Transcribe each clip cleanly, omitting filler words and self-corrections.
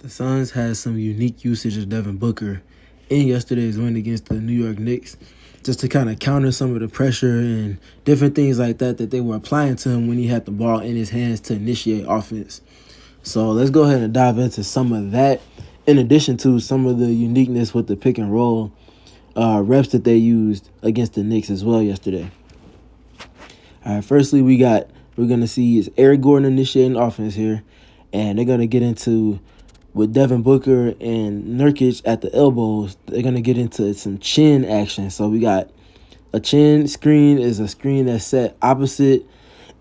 The Suns had some unique usage of Devin Booker in yesterday's win against the New York Knicks, just to kind of counter some of the pressure and different things like that they were applying to him when he had the ball in his hands to initiate offense. So let's go ahead and dive into some of that, in addition to some of the uniqueness with the pick and roll reps that they used against the Knicks as well yesterday. All right, firstly, we're going to see is Eric Gordon initiating offense here, and they're going to get into, with Devin Booker and Nurkic at the elbows, they're going to get into some chin action. So we got a chin screen is a screen that's set opposite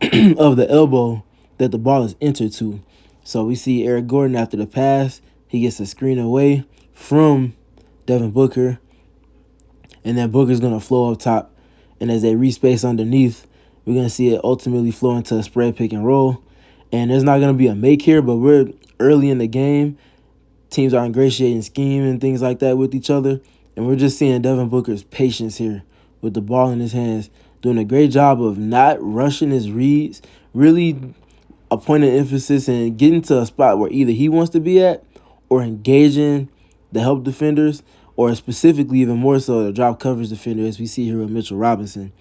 of the elbow that the ball is entered to. So we see Eric Gordon after the pass, he gets a screen away from Devin Booker, and then Booker's going to flow up top. And as they respace underneath, we're going to see it ultimately flow into a spread pick and roll. And there's not going to be a make here, but we're early in the game. Teams are ingratiating scheme and things like that with each other. And we're just seeing Devin Booker's patience here with the ball in his hands, doing a great job of not rushing his reads, really appointing emphasis and getting to a spot where either he wants to be at or engaging the help defenders, or specifically even more so the drop coverage defender, as we see here with Mitchell Robinson.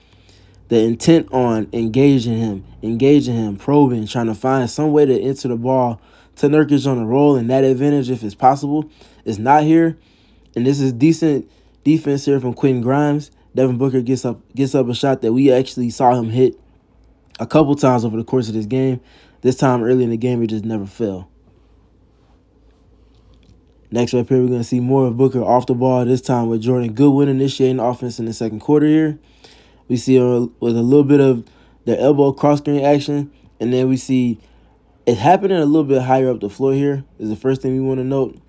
The intent on engaging him, probing, trying to find some way to enter the ball to Nurkic on the roll, and that advantage, if it's possible, is not here. And this is decent defense here from Quentin Grimes. Devin Booker gets up a shot that we actually saw him hit a couple times over the course of this game. This time early in the game, it just never fell. Next up here, we're going to see more of Booker off the ball, this time with Jordan Goodwin initiating offense in the second quarter here. We see with a little bit of the elbow cross-screen action, and then we see it happening a little bit higher up the floor here is the first thing we want to note.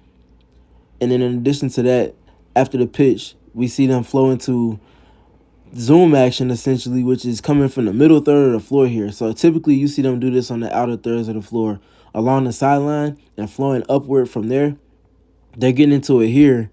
And then in addition to that, after the pitch, we see them flow into zoom action, essentially, which is coming from the middle third of the floor here. So typically you see them do this on the outer thirds of the floor along the sideline and flowing upward from there. They're getting into it here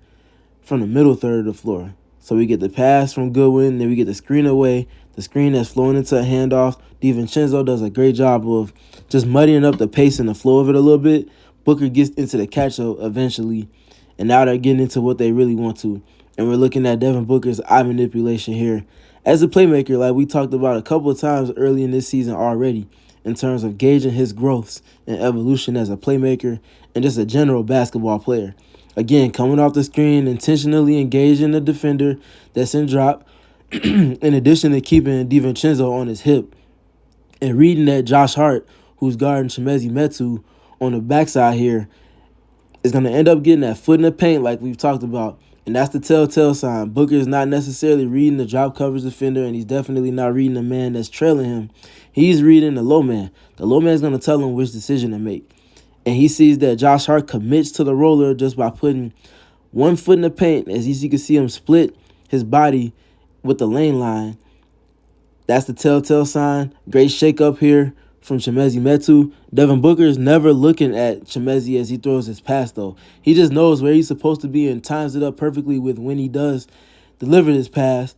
from the middle third of the floor. So we get the pass from Goodwin, then we get the screen away, the screen that's flowing into a handoff. DiVincenzo does a great job of just muddying up the pace and the flow of it a little bit. Booker gets into the catch eventually, and now they're getting into what they really want to. And we're looking at Devin Booker's eye manipulation here as a playmaker, like we talked about a couple of times early in this season already, in terms of gauging his growth and evolution as a playmaker and just a general basketball player. Again, coming off the screen, intentionally engaging the defender that's in drop, in addition to keeping DiVincenzo on his hip and reading that Josh Hart, who's guarding Chimezie Metu on the backside here, is going to end up getting that foot in the paint like we've talked about. And that's the telltale sign. Booker is not necessarily reading the drop coverage defender, and he's definitely not reading the man that's trailing him. He's reading the low man. The low man is going to tell him which decision to make. And he sees that Josh Hart commits to the roller just by putting one foot in the paint. As you can see him split his body with the lane line. That's the telltale sign. Great shake up here from Chimezie Metu. Devin Booker is never looking at Chimezie as he throws his pass, though. He just knows where he's supposed to be and times it up perfectly with when he does deliver this pass.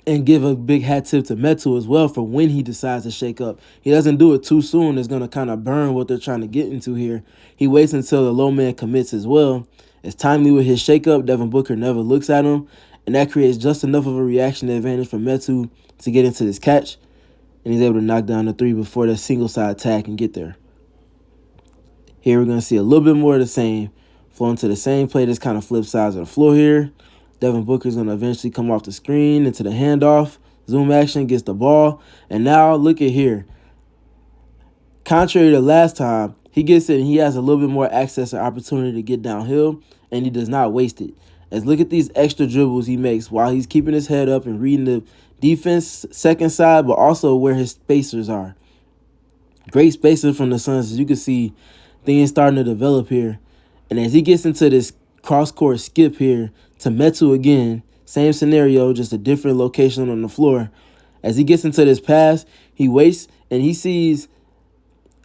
And give a big hat tip to Metu as well for when he decides to shake up. He doesn't do it too soon. It's going to kind of burn what they're trying to get into here. He waits until the low man commits as well. It's timely with his shake up. Devin Booker never looks at him. And that creates just enough of a reaction advantage for Metu to get into this catch. And he's able to knock down the three before that single side attack and get there. Here we're going to see a little bit more of the same. Flowing to the same play, this kind of flip sides of the floor here. Devin Booker is going to eventually come off the screen into the handoff. Zoom action, gets the ball. And now look at here. Contrary to last time, he gets it and he has a little bit more access and opportunity to get downhill, and he does not waste it. As look at these extra dribbles he makes while he's keeping his head up and reading the defense second side, but also where his spacers are. Great spacing from the Suns. As you can see, things starting to develop here. And as he gets into this cross-court skip here to Metu again, same scenario, just a different location on the floor. As he gets into this pass, he waits and he sees,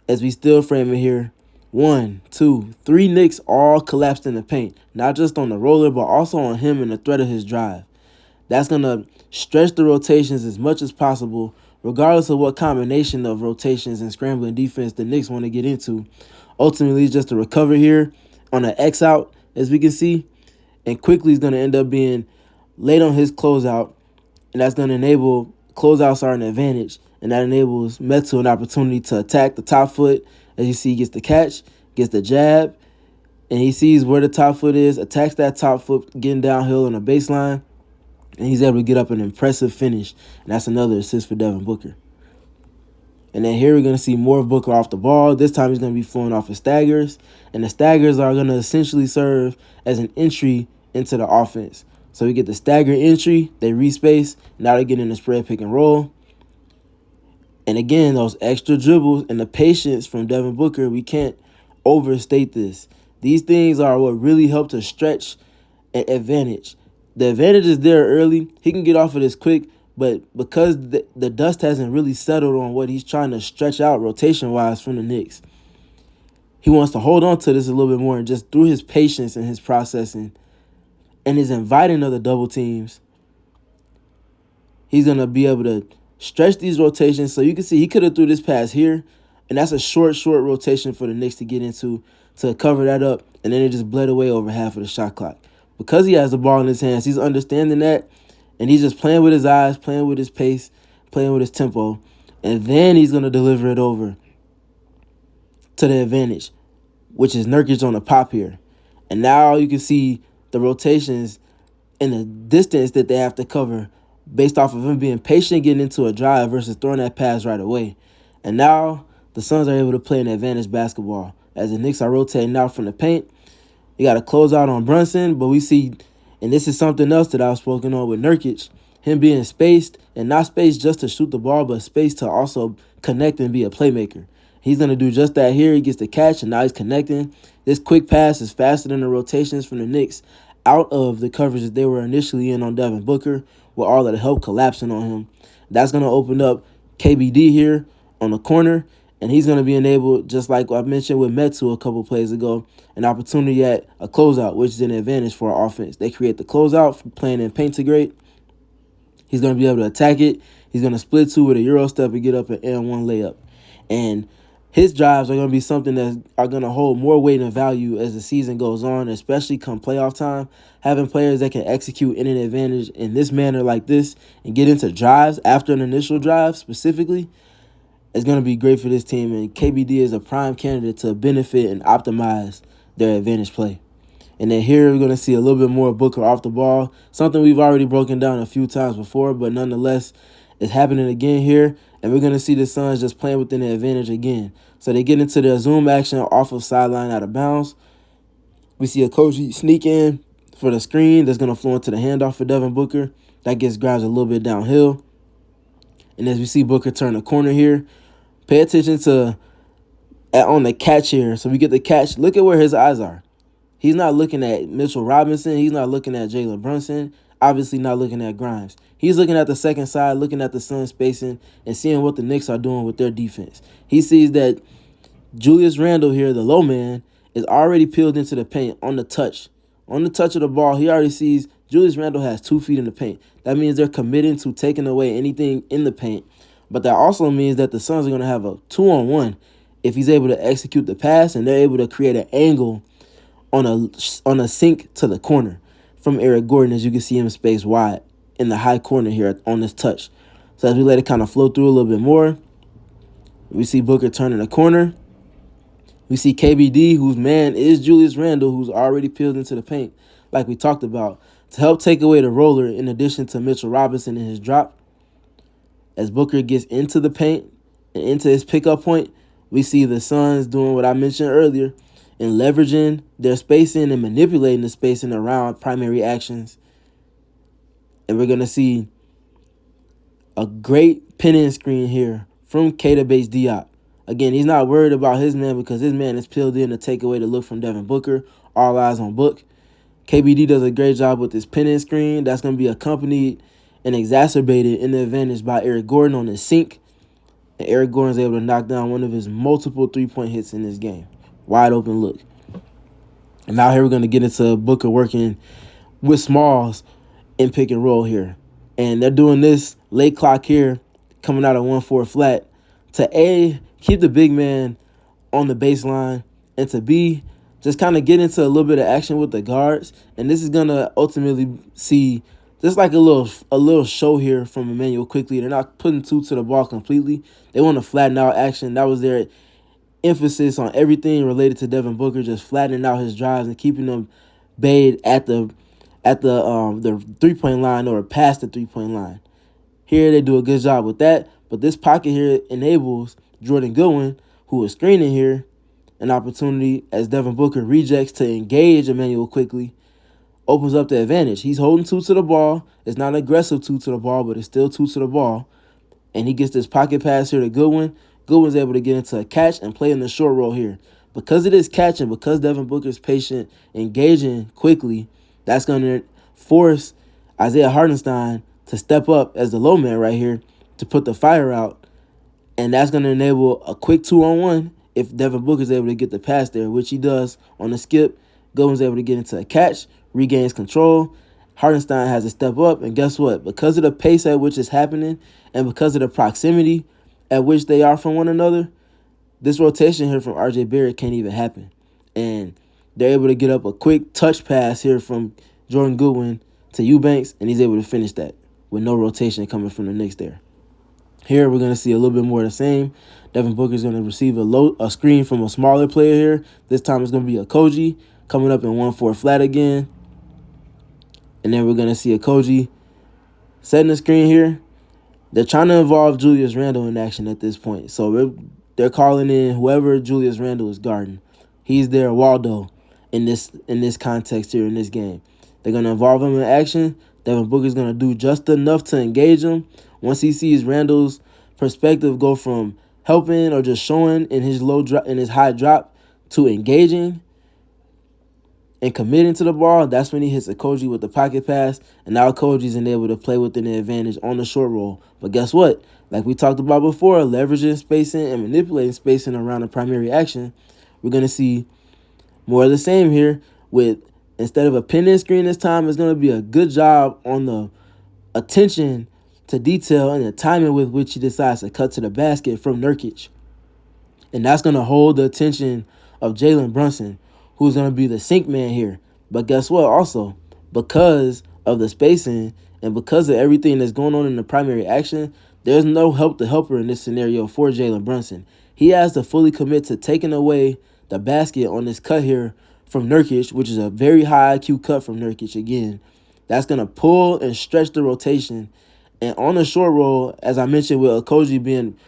as we still frame it here, 1, 2, 3 Knicks all collapsed in the paint. Not just on the roller, but also on him and the threat of his drive. That's going to stretch the rotations as much as possible, regardless of what combination of rotations and scrambling defense the Knicks want to get into. Ultimately, it's just a recover here on an X out, as we can see. And quickly is going to end up being late on his closeout. And that's going to enable closeouts are an advantage. And that enables Metu an opportunity to attack the top foot. As you see, he gets the catch, gets the jab. And he sees where the top foot is, attacks that top foot, getting downhill on the baseline. And he's able to get up an impressive finish. And that's another assist for Devin Booker. And then here we're going to see more of Booker off the ball. This time he's going to be flowing off of staggers. And the staggers are going to essentially serve as an entry into the offense. So we get the stagger entry, they respace, now they're getting the spread pick and roll. And again, those extra dribbles and the patience from Devin Booker, we can't overstate this. These things are what really help to stretch an advantage. The advantage is there early. He can get off of this quick, but because the dust hasn't really settled on what he's trying to stretch out rotation-wise from the Knicks, he wants to hold on to this a little bit more, and just through his patience and his processing and his inviting of the double teams, he's going to be able to stretch these rotations. So you can see he could have threw this pass here, and that's a short rotation for the Knicks to get into to cover that up, and then it just bled away over half of the shot clock. Because he has the ball in his hands, he's understanding that, and he's just playing with his eyes, playing with his pace, playing with his tempo, and then he's going to deliver it over to the advantage, which is Nurkic on the pop here. And now you can see the rotations and the distance that they have to cover based off of him being patient, getting into a drive versus throwing that pass right away. And now the Suns are able to play an advantage basketball as the Knicks are rotating out from the paint. You got to close out on Brunson, but we see, and this is something else that I was spoken on with Nurkic, him being spaced, and not spaced just to shoot the ball, but spaced to also connect and be a playmaker. He's going to do just that here. He gets the catch, and now he's connecting. This quick pass is faster than the rotations from the Knicks out of the coverage that they were initially in on Devin Booker, with all of the help collapsing on him. That's going to open up KBD here on the corner, and he's going to be enabled, just like I mentioned with Metu a couple plays ago, an opportunity at a closeout, which is an advantage for our offense. They create the closeout for playing in paint to great. He's going to be able to attack it. He's going to split two with a Euro step and get up an N1 layup. And his drives are going to be something that are going to hold more weight and value as the season goes on, especially come playoff time. Having players that can execute in an advantage in this manner like this and get into drives after an initial drive specifically is going to be great for this team. And KBD is a prime candidate to benefit and optimize their advantage play. And then here we're going to see a little bit more Booker off the ball, something we've already broken down a few times before, but nonetheless, it's happening again here. And we're going to see the Suns just playing within the advantage again. So they get into their zoom action off of sideline out of bounds. We see a coach sneak in for the screen that's going to flow into the handoff for Devin Booker. That gets grabs a little bit downhill. And as we see Booker turn the corner here, pay attention to on the catch here. So we get the catch. Look at where his eyes are. He's not looking at Mitchell Robinson. He's not looking at Jalen Brunson. Obviously not looking at Grimes. He's looking at the second side, looking at the Suns spacing, and seeing what the Knicks are doing with their defense. He sees that Julius Randle here, the low man, is already peeled into the paint on the touch. On the touch of the ball, he already sees Julius Randle has 2 feet in the paint. That means they're committing to taking away anything in the paint. But that also means that the Suns are going to have a 2-on-1 if he's able to execute the pass, and they're able to create an angle on a sink to the corner from Eric Gordon, as you can see him spaced wide in the high corner here on this touch. So as we let it kind of flow through a little bit more, we see Booker turning the corner. We see KBD, whose man is Julius Randle, who's already peeled into the paint, like we talked about, to help take away the roller in addition to Mitchell Robinson in his drop. As Booker gets into the paint and into his pickup point, we see the Suns doing what I mentioned earlier and leveraging their spacing and manipulating the spacing around primary actions. And we're going to see a great pin-in screen here from Keita Bates-Diop. Again, he's not worried about his man because his man is peeled in to take away the look from Devin Booker. All eyes on Book. KBD does a great job with this pin-in screen. That's going to be accompanied and exacerbated in the advantage by Eric Gordon on his sink. And Eric Gordon's able to knock down one of his multiple three-point hits in this game. Wide open look. And now here we're going to get into Booker working with Smalls in pick and roll here. And they're doing this late clock here, coming out of 1-4 flat, to A, keep the big man on the baseline, and to B, just kind of get into a little bit of action with the guards. And this is going to ultimately see just like a little show here from Immanuel Quickley. They're not putting two to the ball completely. They want to flatten out action. That was their emphasis on everything related to Devin Booker, just flattening out his drives and keeping them bayed at the 3-point line or past the 3-point line. Here they do a good job with that, but this pocket here enables Jordan Goodwin, who is screening here, an opportunity as Devin Booker rejects to engage Immanuel Quickley, opens up the advantage. He's holding two to the ball. It's not an aggressive two to the ball, but it's still two to the ball. And he gets this pocket pass here to Goodwin. Goodwin's able to get into a catch and play in the short roll here. Because of this catch and because Devin Booker's patient, engaging quickly, that's going to force Isaiah Hartenstein to step up as the low man right here to put the fire out. And that's going to enable a quick 2-on-1 if Devin Booker's able to get the pass there, which he does on the skip. Goodwin's able to get into a catch, regains control. Hartenstein has to step up, and guess what? Because of the pace at which it's happening and because of the proximity at which they are from one another, this rotation here from RJ Barrett can't even happen. And they're able to get up a quick touch pass here from Jordan Goodwin to Eubanks, and he's able to finish that with no rotation coming from the Knicks there. Here we're going to see a little bit more of the same. Devin Booker's going to receive a screen from a smaller player here. This time it's going to be a Koji coming up in 1-4 flat again. And then we're going to see a Koji setting the screen here. They're trying to involve Julius Randle in action at this point. So they're calling in whoever Julius Randle is guarding. He's their Waldo in this context here in this game. They're going to involve him in action. Devin Booker's going to do just enough to engage him. Once he sees Randle's perspective go from helping or just showing in his high drop to engaging and committing to the ball, that's when he hits a Koji with the pocket pass, and now Koji's able to play within the advantage on the short roll. But guess what? Like we talked about before, leveraging spacing and manipulating spacing around the primary action, we're going to see more of the same here with, instead of a pin-in screen this time, it's going to be a good job on the attention to detail and the timing with which he decides to cut to the basket from Nurkic. And that's going to hold the attention of Jalen Brunson, who's going to be the sink man here. But guess what? Also, because of the spacing and because of everything that's going on in the primary action, there's no help to helper in this scenario for Jalen Brunson. He has to fully commit to taking away the basket on this cut here from Nurkic, which is a very high IQ cut from Nurkic again. That's going to pull and stretch the rotation. And on the short roll, as I mentioned with Okogie being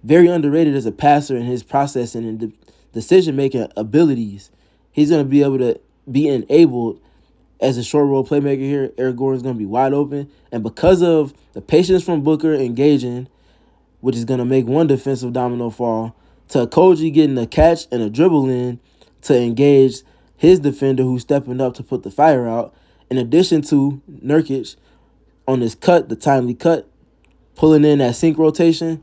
very underrated as a passer in his processing and decision-making abilities, he's going to be able to be enabled as a short roll playmaker here. Eric Gordon's going to be wide open. And because of the patience from Booker engaging, which is going to make one defensive domino fall, to Okogie getting a catch and a dribble in to engage his defender who's stepping up to put the fire out, in addition to Nurkic on this cut, the timely cut, pulling in that sink rotation,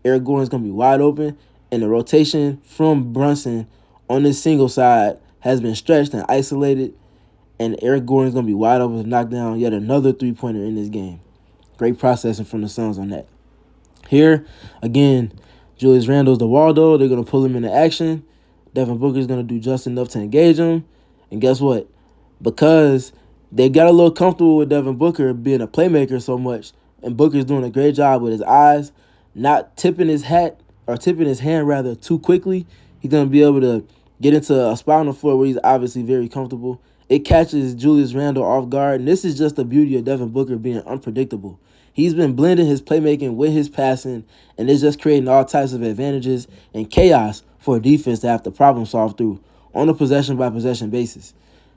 Eric Gordon's going to be wide open. And the rotation from Brunson on this single side has been stretched and isolated. And Eric Gordon's going to be wide open to knock down yet another three-pointer in this game. Great processing from the Suns on that. Here, again, Julius Randle's the Waldo. They're going to pull him into action. Devin Booker's going to do just enough to engage him. And guess what? Because they got a little comfortable with Devin Booker being a playmaker so much, and Booker's doing a great job with his eyes, not tipping his hand rather too quickly. He's going to be able to get into a spot on the floor where he's obviously very comfortable. It catches Julius Randle off guard, and this is just the beauty of Devin Booker being unpredictable. He's been blending his playmaking with his passing, and it's just creating all types of advantages and chaos for a defense to have to problem solve through on a possession-by-possession basis.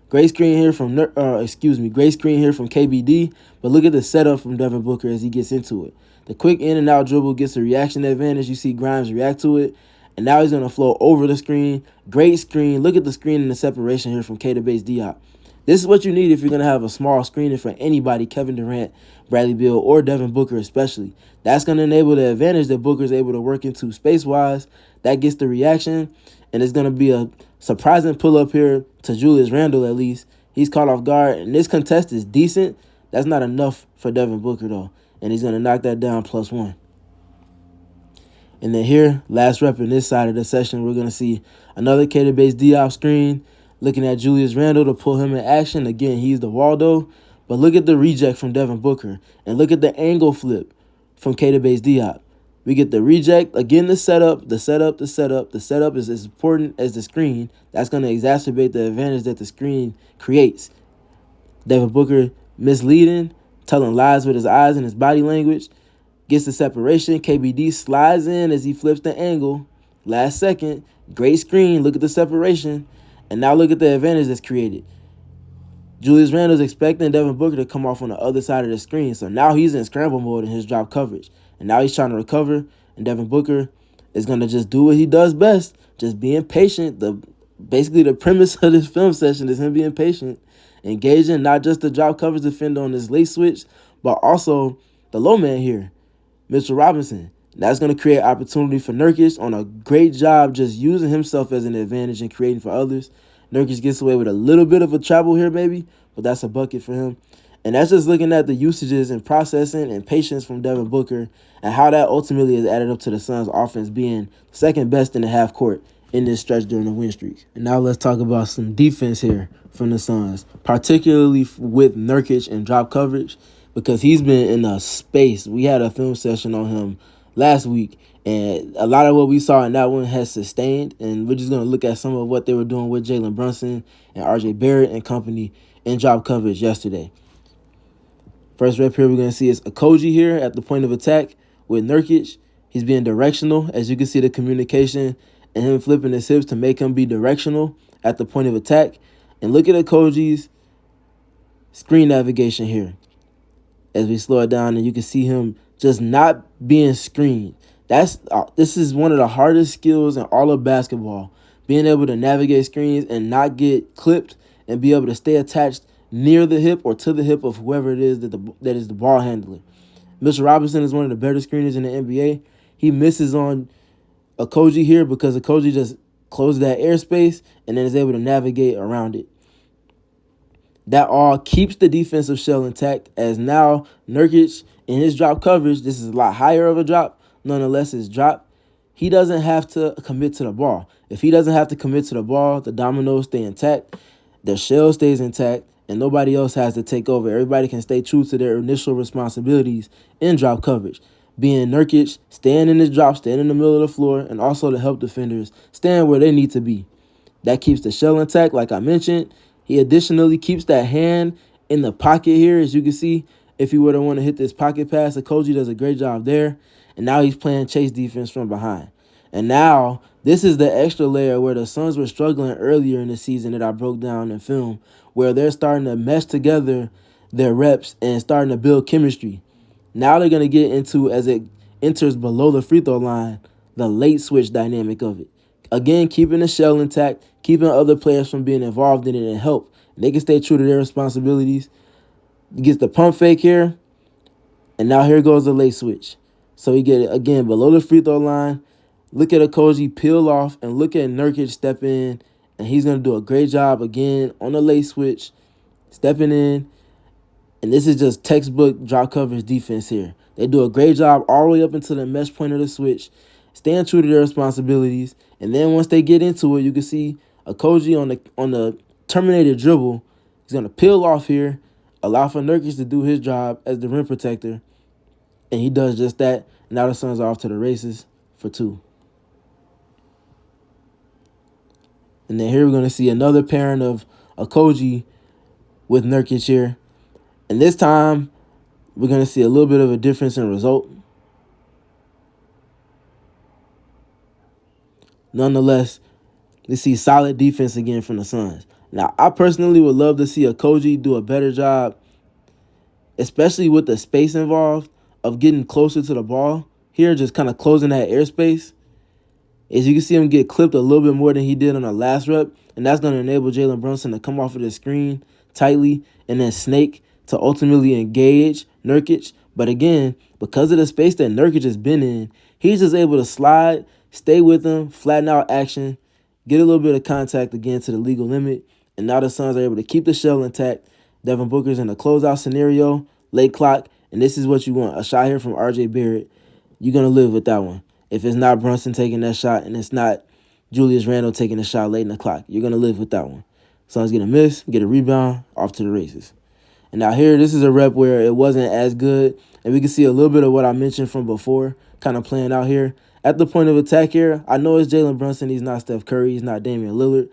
Great screen here from KBD, but look at the setup from Devin Booker as he gets into it. The quick in and out dribble gets a reaction advantage. You see Grimes react to it, and now he's going to flow over the screen. Great screen. Look at the screen and the separation here from K to base Diop. This is what you need if you're going to have a small screening for anybody, Kevin Durant, Bradley Beal, or Devin Booker especially. That's going to enable the advantage that Booker's able to work into space-wise. That gets the reaction, and it's going to be a surprising pull-up here to Julius Randle at least. He's caught off guard, and this contest is decent. That's not enough for Devin Booker, though, and he's going to knock that down +1. And then here, last rep in this side of the session, we're going to see another K to base Diop screen. Looking at Julius Randle to pull him in action. Again, he's the Waldo. But look at the reject from Devin Booker. And look at the angle flip from Keita Bates-Diop. We get the reject. Again, the setup. The setup is as important as the screen. That's going to exacerbate the advantage that the screen creates. Devin Booker misleading, telling lies with his eyes and his body language. Gets the separation. KBD slides in as he flips the angle. Last second. Great screen. Look at the separation. And now look at the advantage that's created. Julius Randle's expecting Devin Booker to come off on the other side of the screen. So now he's in scramble mode in his drop coverage. And now he's trying to recover. And Devin Booker is going to just do what he does best. Just being patient. Basically, the premise of this film session is him being patient. Engaging not just the drop coverage defender on this late switch, but also the low man here, Mitchell Robinson. That's going to create opportunity for Nurkic on a great job just using himself as an advantage and creating for others. Nurkic gets away with a little bit of a travel here maybe, but that's a bucket for him. And that's just looking at the usages and processing and patience from Devin Booker and how that ultimately is added up to the Suns' offense being second best in the half court in this stretch during the win streak. And now let's talk about some defense here from the Suns, particularly with Nurkic and drop coverage, because he's been in a space. We had a film session on him last week, and a lot of what we saw in that one has sustained, and we're just going to look at some of what they were doing with Jalen Brunson and RJ Barrett and company in drop coverage yesterday. First rep here we're going to see is Okogie here at the point of attack with Nurkic. He's being directional. As you can see, the communication and him flipping his hips to make him be directional at the point of attack. And look at Okogie's screen navigation here as we slow it down, and you can see him just not being screened. This is one of the hardest skills in all of basketball, being able to navigate screens and not get clipped and be able to stay attached near the hip or to the hip of whoever it is that is the ball handler. Mitchell Robinson is one of the better screeners in the NBA. He misses on Okogie here because Okogie just closes that airspace and then is able to navigate around it. That all keeps the defensive shell intact, as now Nurkic in his drop coverage, this is a lot higher of a drop, nonetheless his drop, he doesn't have to commit to the ball. If he doesn't have to commit to the ball, the dominoes stay intact, the shell stays intact, and nobody else has to take over. Everybody can stay true to their initial responsibilities in drop coverage, being Nurkic, staying in his drop, staying in the middle of the floor, and also to help defenders stand where they need to be. That keeps the shell intact, like I mentioned. He additionally keeps that hand in the pocket here, as you can see. If he were to want to hit this pocket pass, Okogie does a great job there. And now he's playing chase defense from behind. And now this is the extra layer where the Suns were struggling earlier in the season that I broke down in film, where they're starting to mesh together their reps and starting to build chemistry. Now they're going to get into, as it enters below the free throw line, the late switch dynamic of it. Again, keeping the shell intact, keeping other players from being involved in it and help. They can stay true to their responsibilities. He gets the pump fake here, and now here goes the late switch. So he get it again below the free throw line. Look at Okogie peel off, and look at Nurkic step in, and he's going to do a great job again on the late switch, stepping in. And this is just textbook drop coverage defense here. They do a great job all the way up into the mesh point of the switch, staying true to their responsibilities. And then once they get into it, you can see Okogie on the terminated dribble. He's going to peel off here, allow for Nurkic to do his job as the rim protector. And he does just that. Now the Suns are off to the races for two. And then here we're going to see another pairing of Okogie with Nurkic here. And this time, we're going to see a little bit of a difference in result. Nonetheless, we see solid defense again from the Suns. Now, I personally would love to see Okogie do a better job, especially with the space involved, of getting closer to the ball here, just kind of closing that airspace. As you can see him get clipped a little bit more than he did on the last rep, and that's going to enable Jalen Brunson to come off of the screen tightly and then snake to ultimately engage Nurkic. But again, because of the space that Nurkic has been in, he's just able to slide, stay with him, flatten out action, get a little bit of contact again to the legal limit, and now the Suns are able to keep the shell intact. Devin Booker's in a closeout scenario, late clock, and this is what you want. A shot here from RJ Barrett. You're going to live with that one. If it's not Brunson taking that shot and it's not Julius Randle taking a shot late in the clock, you're going to live with that one. Suns get a miss, get a rebound, off to the races. And now here, this is a rep where it wasn't as good. And we can see a little bit of what I mentioned from before kind of playing out here. At the point of attack here, I know it's Jalen Brunson. He's not Steph Curry. He's not Damian Lillard.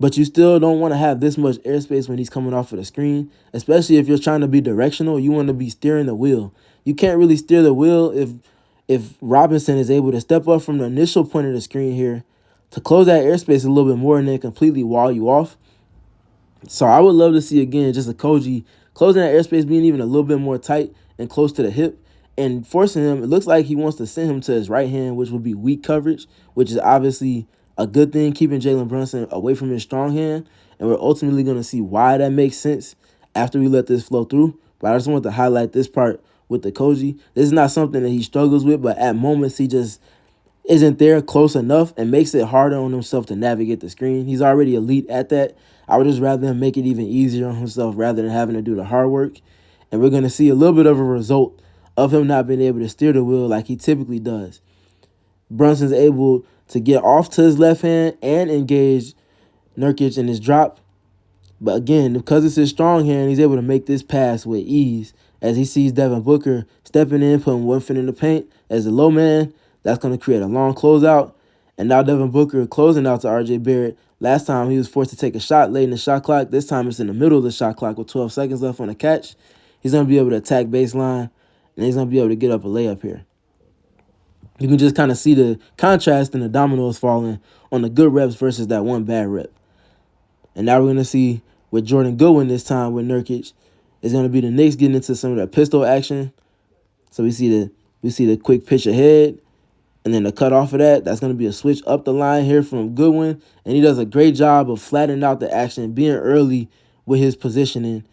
But you still don't want to have this much airspace when he's coming off of the screen, especially if you're trying to be directional. You want to be steering the wheel. You can't really steer the wheel if Robinson is able to step up from the initial point of the screen here to close that airspace a little bit more and then completely wall you off. So I would love to see, again, just a Koji closing that airspace, being even a little bit more tight and close to the hip and forcing him. It looks like he wants to send him to his right hand, which would be weak coverage, which is obviously a good thing, keeping Jalen Brunson away from his strong hand. And we're ultimately going to see why that makes sense after we let this flow through. But I just want to highlight this part with the Koji. This is not something that he struggles with, but at moments he just isn't there close enough and makes it harder on himself to navigate the screen. He's already elite at that. I would just rather him make it even easier on himself rather than having to do the hard work. And we're going to see a little bit of a result of him not being able to steer the wheel like he typically does. Brunson's able to get off to his left hand and engage Nurkic in his drop. But again, because it's his strong hand, he's able to make this pass with ease as he sees Devin Booker stepping in, putting one foot in the paint as a low man. That's going to create a long closeout. And now Devin Booker closing out to RJ Barrett. Last time he was forced to take a shot late in the shot clock. This time it's in the middle of the shot clock with 12 seconds left on the catch. He's going to be able to attack baseline, and he's going to be able to get up a layup here. You can just kind of see the contrast in the dominoes falling on the good reps versus that one bad rep. And now we're going to see with Jordan Goodwin this time with Nurkic, it's going to be the Knicks getting into some of that pistol action. So we see the quick pitch ahead. And then the cut off of that, that's going to be a switch up the line here from Goodwin. And he does a great job of flattening out the action, being early with his positioning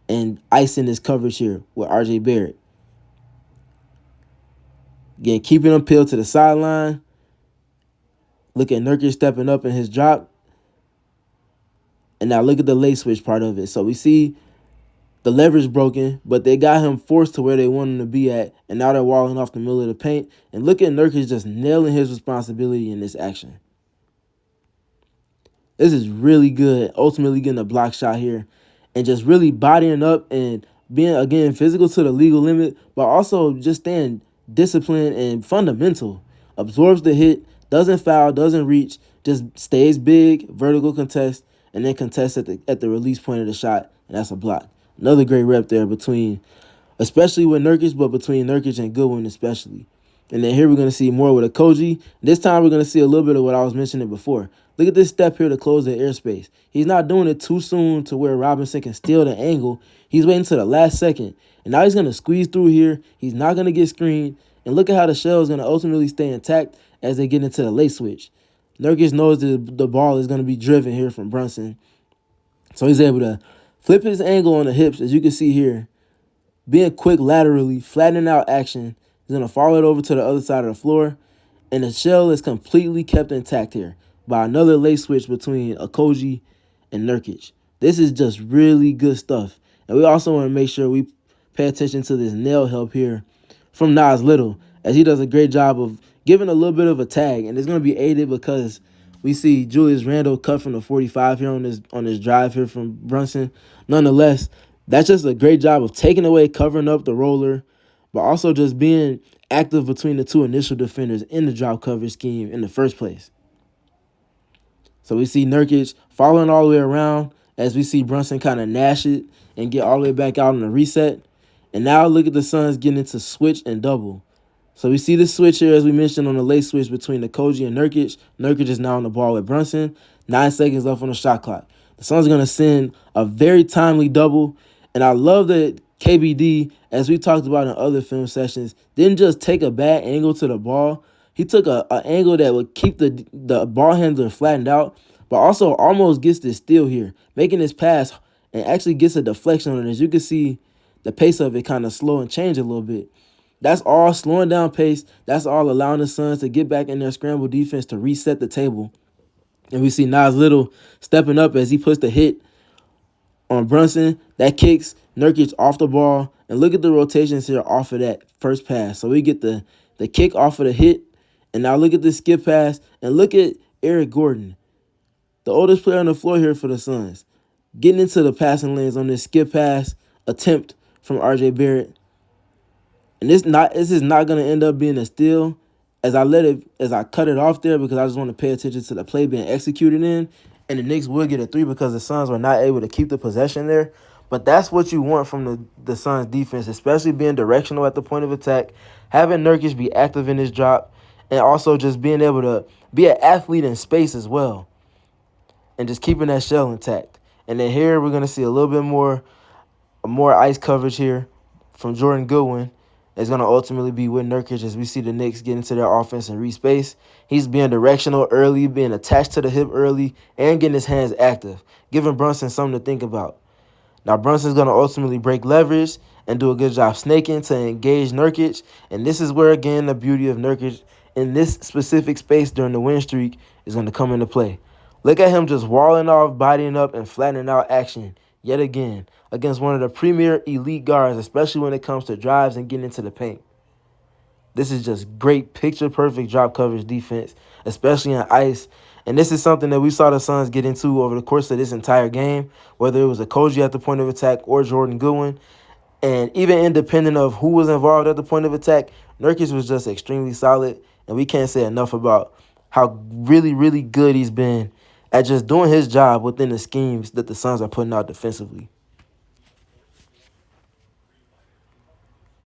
and icing his coverage here with RJ Barrett. Again, keeping him peeled to the sideline. Look at Nurkic stepping up in his drop. And now look at the late switch part of it. So we see the leverage broken, but they got him forced to where they want him to be at, and now they're walling off the middle of the paint. And look at Nurkic just nailing his responsibility in this action. This is really good, ultimately getting a block shot here and just really bodying up and being, again, physical to the legal limit, but also just staying disciplined and fundamental. Absorbs the hit, doesn't foul, doesn't reach, just stays big, vertical contest, and then contests at the release point of the shot, and that's a block. Another great rep there especially with Nurkic, but between Nurkic and Goodwin especially. And then here we're going to see more with a Koji. This time we're going to see a little bit of what I was mentioning before. Look at this step here to close the airspace. He's not doing it too soon to where Robinson can steal the angle. He's waiting to the last second. And now he's going to squeeze through here. He's not going to get screened. And look at how the shell is going to ultimately stay intact as they get into the late switch. Nurkic knows that the ball is going to be driven here from Brunson. So he's able to flip his angle on the hips, as you can see here. Being quick laterally, flattening out action. He's going to follow it over to the other side of the floor. And the shell is completely kept intact here by another late switch between Okogie and Nurkic. This is just really good stuff. And we also want to make sure we pay attention to this nail help here from Nas Little, as he does a great job of giving a little bit of a tag. And it's going to be aided because we see Julius Randle cut from the 45 here on this drive here from Brunson. Nonetheless, that's just a great job of taking away, covering up the roller, but also just being active between the two initial defenders in the drop coverage scheme in the first place. So we see Nurkic following all the way around as we see Brunson kind of gnash it and get all the way back out on the reset. And now look at the Suns getting into switch and double. So we see the switch here, as we mentioned, on the late switch between Okogie and Nurkic. Nurkic is now on the ball with Brunson. 9 seconds left on the shot clock. The Suns are going to send a very timely double. And I love that KBD, as we talked about in other film sessions, didn't just take a bad angle to the ball. He took an angle that would keep the ball handler flattened out, but also almost gets this steal here, making this pass and actually gets a deflection on it. As you can see, the pace of it kind of slow and change a little bit. That's all slowing down pace. That's all allowing the Suns to get back in their scramble defense to reset the table. And we see Nas Little stepping up as he puts the hit on Brunson. That kicks Nurkic off the ball. And look at the rotations here off of that first pass. So we get the kick off of the hit. And now look at the skip pass. And look at Eric Gordon. the oldest player on the floor here for the Suns, getting into the passing lanes on this skip pass attempt from R.J. Barrett. And this is not going to end up being a steal as I cut it off there because I just want to pay attention to the play being executed in. And the Knicks will get a three because the Suns were not able to keep the possession there. But that's what you want from the Suns defense, especially being directional at the point of attack, having Nurkic be active in his drop, and also just being able to be an athlete in space as well, and just keeping that shell intact. And then here we're going to see a little bit more ice coverage here from Jordan Goodwin. It's going to ultimately be with Nurkic as we see the Knicks get into their offense and re-space. He's being directional early, being attached to the hip early, and getting his hands active, giving Brunson something to think about. Now, Brunson's going to ultimately break leverage and do a good job snaking to engage Nurkic. And this is where, again, the beauty of Nurkic in this specific space during the win streak is going to come into play. Look at him just walling off, bodying up, and flattening out action yet again against one of the premier elite guards, especially when it comes to drives and getting into the paint. This is just great picture-perfect drop coverage defense, especially on ice. And this is something that we saw the Suns get into over the course of this entire game, whether it was Okogie at the point of attack or Jordan Goodwin. And even independent of who was involved at the point of attack, Nurkic was just extremely solid. And we can't say enough about how really, really good he's been at just doing his job within the schemes that the Suns are putting out defensively.